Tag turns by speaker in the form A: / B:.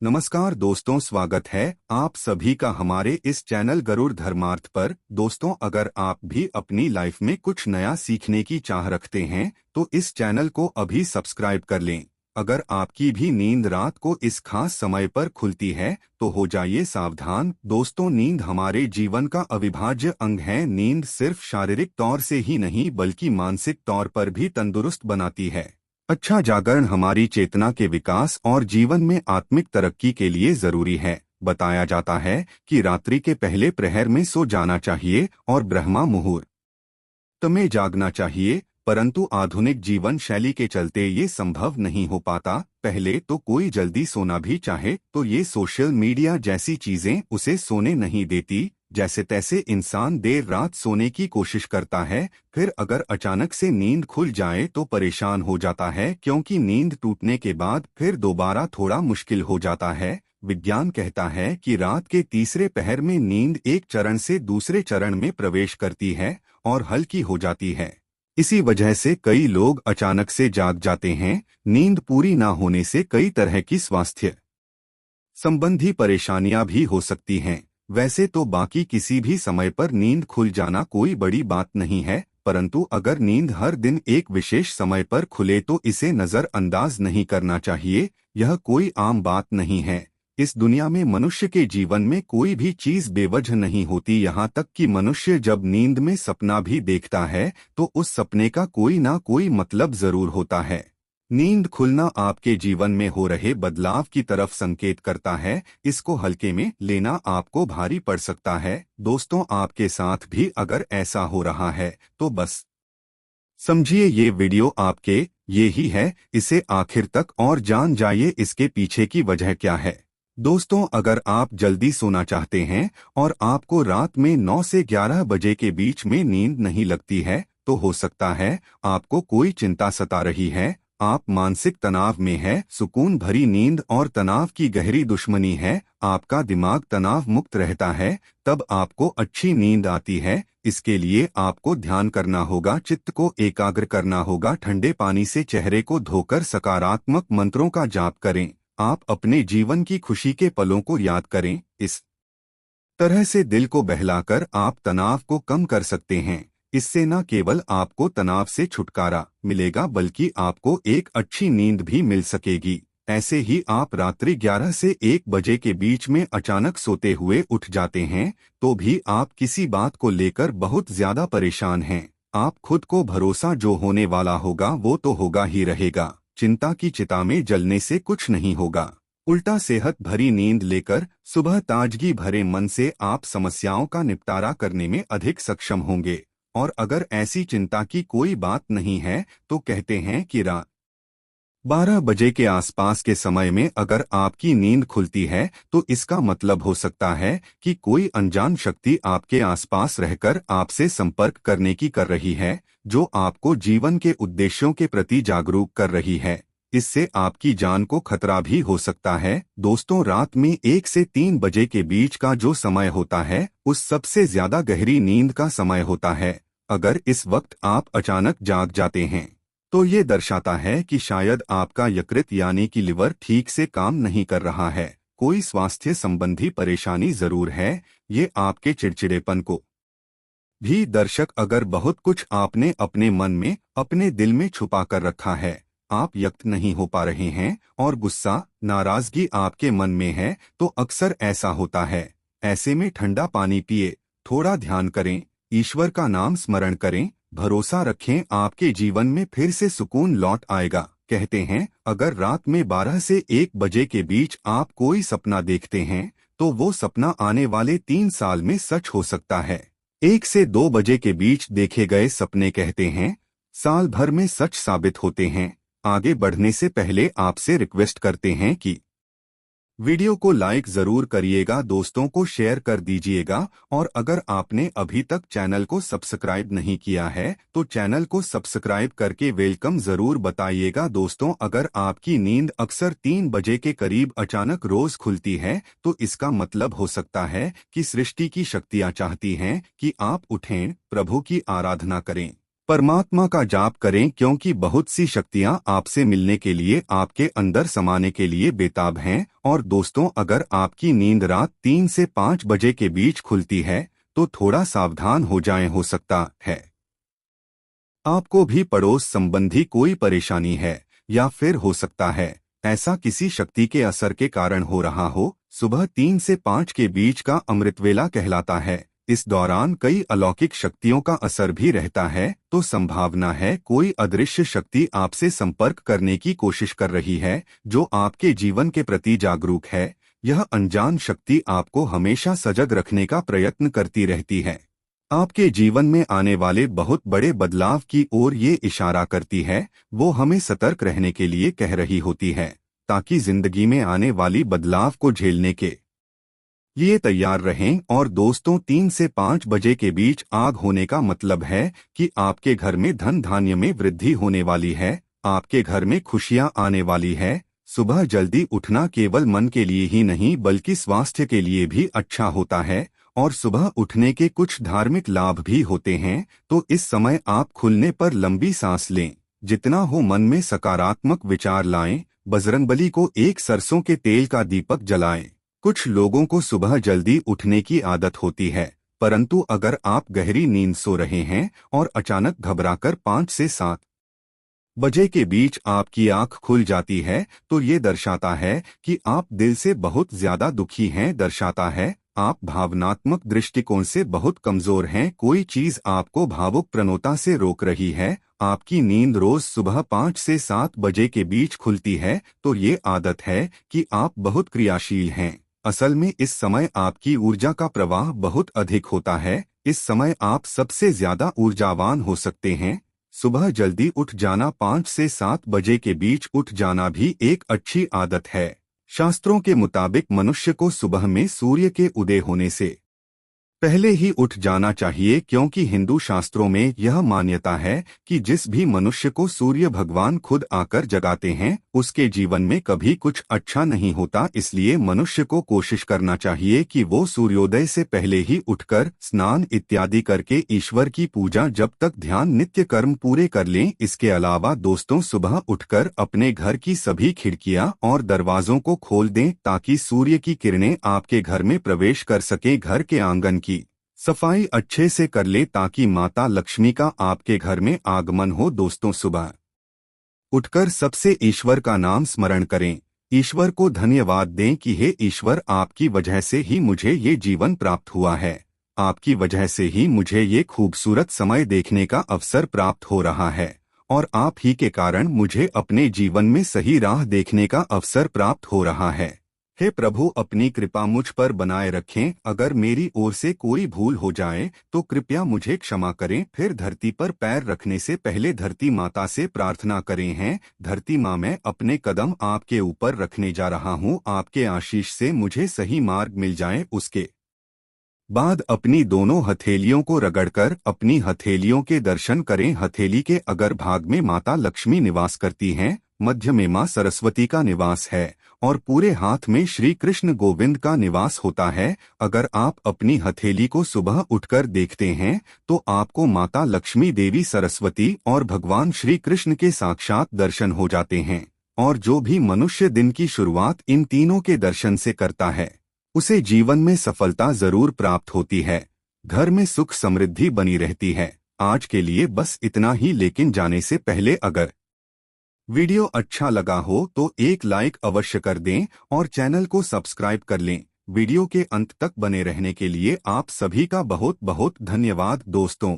A: नमस्कार दोस्तों, स्वागत है आप सभी का हमारे इस चैनल गरुड़ धर्मार्थ पर। दोस्तों, अगर आप भी अपनी लाइफ में कुछ नया सीखने की चाह रखते हैं तो इस चैनल को अभी सब्सक्राइब कर लें। अगर आपकी भी नींद रात को इस खास समय पर खुलती है तो हो जाइए सावधान। दोस्तों, नींद हमारे जीवन का अविभाज्य अंग है। नींद सिर्फ शारीरिक तौर से ही नहीं बल्कि मानसिक तौर पर भी तंदुरुस्त बनाती है। अच्छा जागरण हमारी चेतना के विकास और जीवन में आत्मिक तरक्की के लिए जरूरी है। बताया जाता है कि रात्रि के पहले प्रहर में सो जाना चाहिए और ब्रह्मा मुहूर्त में जागना चाहिए, परंतु आधुनिक जीवन शैली के चलते ये संभव नहीं हो पाता। पहले तो कोई जल्दी सोना भी चाहे तो ये सोशल मीडिया जैसी चीजें उसे सोने नहीं देती। जैसे तैसे इंसान देर रात सोने की कोशिश करता है, फिर अगर अचानक से नींद खुल जाए तो परेशान हो जाता है, क्योंकि नींद टूटने के बाद फिर दोबारा थोड़ा मुश्किल हो जाता है। विज्ञान कहता है कि रात के तीसरे पहर में नींद एक चरण से दूसरे चरण में प्रवेश करती है और हल्की हो जाती है। इसी वजह से कई लोग अचानक से जाग जाते हैं। नींद पूरी ना होने से कई तरह की स्वास्थ्य संबंधी परेशानियां भी हो सकती हैं। वैसे तो बाकी किसी भी समय पर नींद खुल जाना कोई बड़ी बात नहीं है, परंतु अगर नींद हर दिन एक विशेष समय पर खुले तो इसे नजरअंदाज नहीं करना चाहिए। यह कोई आम बात नहीं है। इस दुनिया में मनुष्य के जीवन में कोई भी चीज बेवजह नहीं होती। यहाँ तक कि मनुष्य जब नींद में सपना भी देखता है तो उस सपने का कोई ना कोई मतलब जरूर होता है। नींद खुलना आपके जीवन में हो रहे बदलाव की तरफ संकेत करता है। इसको हल्के में लेना आपको भारी पड़ सकता है। दोस्तों, आपके साथ भी अगर ऐसा हो रहा है तो बस समझिए ये वीडियो आपके ये ही है। इसे आखिर तक और जान जाइए इसके पीछे की वजह क्या है। दोस्तों, अगर आप जल्दी सोना चाहते हैं और आपको रात में 9 से 11 बजे के बीच में नींद नहीं लगती है तो हो सकता है आपको कोई चिंता सता रही है। आप मानसिक तनाव में है। सुकून भरी नींद और तनाव की गहरी दुश्मनी है। आपका दिमाग तनाव मुक्त रहता है तब आपको अच्छी नींद आती है। इसके लिए आपको ध्यान करना होगा, चित्त को एकाग्र करना होगा। ठंडे पानी से चेहरे को धोकर सकारात्मक मंत्रों का जाप करें। आप अपने जीवन की खुशी के पलों को याद करें। इस तरह से दिल को बहलाकर आप तनाव को कम कर सकते हैं। इससे न केवल आपको तनाव से छुटकारा मिलेगा बल्कि आपको एक अच्छी नींद भी मिल सकेगी। ऐसे ही आप रात्रि 11 से 1 बजे के बीच में अचानक सोते हुए उठ जाते हैं तो भी आप किसी बात को लेकर बहुत ज्यादा परेशान हैं। आप खुद को भरोसा जो होने वाला होगा वो तो होगा ही रहेगा। चिंता की चिता में जलने से कुछ नहीं होगा। उल्टा सेहत भरी नींद लेकर सुबह ताजगी भरे मन से आप समस्याओं का निपटारा करने में अधिक सक्षम होंगे। और अगर ऐसी चिंता की कोई बात नहीं है तो कहते हैं कि रात 12 बजे के आसपास के समय में अगर आपकी नींद खुलती है तो इसका मतलब हो सकता है कि कोई अनजान शक्ति आपके आसपास रहकर आपसे संपर्क करने की कर रही है, जो आपको जीवन के उद्देश्यों के प्रति जागरूक कर रही है। इससे आपकी जान को खतरा भी हो सकता है। दोस्तों, रात में 1 से 3 बजे के बीच का जो समय होता है उस सबसे ज्यादा गहरी नींद का समय होता है। अगर इस वक्त आप अचानक जाग जाते हैं तो ये दर्शाता है कि शायद आपका यकृत यानी कि लिवर ठीक से काम नहीं कर रहा है। कोई स्वास्थ्य संबंधी परेशानी जरूर है। ये आपके चिड़चिड़ेपन को भी दर्शक अगर बहुत कुछ आपने अपने मन में अपने दिल में छुपा कर रखा है, आप व्यक्त नहीं हो पा रहे हैं और गुस्सा नाराजगी आपके मन में है तो अक्सर ऐसा होता है। ऐसे में ठंडा पानी पिए, थोड़ा ध्यान करें, ईश्वर का नाम स्मरण करें, भरोसा रखें, आपके जीवन में फिर से सुकून लौट आएगा। कहते हैं अगर रात में 12 से 1 बजे के बीच आप कोई सपना देखते हैं तो वो सपना आने वाले 3 साल में सच हो सकता है। 1 से 2 बजे के बीच देखे गए सपने कहते हैं साल भर में सच साबित होते हैं। आगे बढ़ने से पहले आपसे रिक्वेस्ट करते हैं कि वीडियो को लाइक जरूर करिएगा, दोस्तों को शेयर कर दीजिएगा और अगर आपने अभी तक चैनल को सब्सक्राइब नहीं किया है तो चैनल को सब्सक्राइब करके वेलकम जरूर बताइएगा। दोस्तों, अगर आपकी नींद अक्सर 3 बजे के करीब अचानक रोज खुलती है तो इसका मतलब हो सकता है कि सृष्टि की शक्तियां चाहती हैं कि आप उठें, प्रभु की आराधना करें। परमात्मा का जाप करें क्योंकि बहुत सी शक्तियां आपसे मिलने के लिए आपके अंदर समाने के लिए बेताब हैं। और दोस्तों, अगर आपकी नींद रात 3 से 5 बजे के बीच खुलती है तो थोड़ा सावधान हो जाएं, हो सकता है आपको भी पड़ोस संबंधी कोई परेशानी है, या फिर हो सकता है ऐसा किसी शक्ति के असर के कारण हो रहा हो। सुबह 3 से 5 के बीच का अमृतवेला कहलाता है। इस दौरान कई अलौकिक शक्तियों का असर भी रहता है, तो संभावना है कोई अदृश्य शक्ति आपसे संपर्क करने की कोशिश कर रही है, जो आपके जीवन के प्रति जागरूक है। यह अनजान शक्ति आपको हमेशा सजग रखने का प्रयत्न करती रहती है। आपके जीवन में आने वाले बहुत बड़े बदलाव की ओर ये इशारा करती है। वो हमें सतर्क रहने के लिए कह रही होती है, ताकि जिंदगी में आने वाली बदलाव को झेलने के लिए तैयार रहें। और दोस्तों, 3 से 5 बजे के बीच आग होने का मतलब है कि आपके घर में धन धान्य में वृद्धि होने वाली है, आपके घर में खुशियां आने वाली है। सुबह जल्दी उठना केवल मन के लिए ही नहीं बल्कि स्वास्थ्य के लिए भी अच्छा होता है, और सुबह उठने के कुछ धार्मिक लाभ भी होते हैं। तो इस समय आप खुलने पर लंबी सांस लें, जितना हो मन में सकारात्मक विचार लाएं, बजरंगबली को एक सरसों के तेल का दीपक जलाएं। कुछ लोगों को सुबह जल्दी उठने की आदत होती है, परंतु अगर आप गहरी नींद सो रहे हैं और अचानक घबराकर 5 से 7 बजे के बीच आपकी आंख खुल जाती है, तो ये दर्शाता है कि आप दिल से बहुत ज्यादा दुखी हैं, दर्शाता है आप भावनात्मक दृष्टिकोण से बहुत कमजोर हैं। कोई चीज आपको भावुक प्रवणता से रोक रही है। आपकी नींद रोज सुबह 5 से 7 बजे के बीच खुलती है, तो ये आदत है कि आप बहुत क्रियाशील हैं। असल में इस समय आपकी ऊर्जा का प्रवाह बहुत अधिक होता है। इस समय आप सबसे ज्यादा ऊर्जावान हो सकते हैं। सुबह जल्दी उठ जाना, 5 से 7 बजे के बीच उठ जाना भी एक अच्छी आदत है। शास्त्रों के मुताबिक मनुष्य को सुबह में सूर्य के उदय होने से पहले ही उठ जाना चाहिए, क्योंकि हिंदू शास्त्रों में यह मान्यता है कि जिस भी मनुष्य को सूर्य भगवान खुद आकर जगाते हैं, उसके जीवन में कभी कुछ अच्छा नहीं होता। इसलिए मनुष्य को कोशिश करना चाहिए कि वो सूर्योदय से पहले ही उठकर स्नान इत्यादि करके ईश्वर की पूजा जब तक ध्यान नित्य कर्म पूरे कर लें। इसके अलावा दोस्तों, सुबह उठकर अपने घर की सभी खिड़कियां और दरवाजों को खोल दें, ताकि सूर्य की किरणें आपके घर में प्रवेश कर सके। घर के आंगन की सफाई अच्छे से कर ले, ताकि माता लक्ष्मी का आपके घर में आगमन हो। दोस्तों, सुबह उठकर सबसे ईश्वर का नाम स्मरण करें। ईश्वर को धन्यवाद दें कि हे ईश्वर, आपकी वजह से ही मुझे ये जीवन प्राप्त हुआ है। आपकी वजह से ही मुझे ये खूबसूरत समय देखने का अवसर प्राप्त हो रहा है, और आप ही के कारण मुझे अपने जीवन में सही राह देखने का अवसर प्राप्त हो रहा है। हे प्रभु, अपनी कृपा मुझ पर बनाए रखें। अगर मेरी ओर से कोई भूल हो जाए तो कृपया मुझे क्षमा करें। फिर धरती पर पैर रखने से पहले धरती माता से प्रार्थना करें हैं, धरती माँ, मैं अपने कदम आपके ऊपर रखने जा रहा हूँ, आपके आशीष से मुझे सही मार्ग मिल जाए। उसके बाद अपनी दोनों हथेलियों को रगड़कर अपनी हथेलियों के दर्शन करें। हथेली के अगर भाग में माता लक्ष्मी निवास करती हैं, मध्य में माँ सरस्वती का निवास है, और पूरे हाथ में श्री कृष्ण गोविंद का निवास होता है। अगर आप अपनी हथेली को सुबह उठकर देखते हैं, तो आपको माता लक्ष्मी, देवी सरस्वती और भगवान श्री कृष्ण के साक्षात दर्शन हो जाते हैं। और जो भी मनुष्य दिन की शुरुआत इन तीनों के दर्शन से करता है, उसे जीवन में सफलता जरूर प्राप्त होती है। घर में सुख समृद्धि बनी रहती है। आज के लिए बस इतना ही, लेकिन जाने से पहले अगर वीडियो अच्छा लगा हो तो एक लाइक अवश्य कर दें और चैनल को सब्सक्राइब कर लें। वीडियो के अंत तक बने रहने के लिए आप सभी का बहुत बहुत धन्यवाद दोस्तों।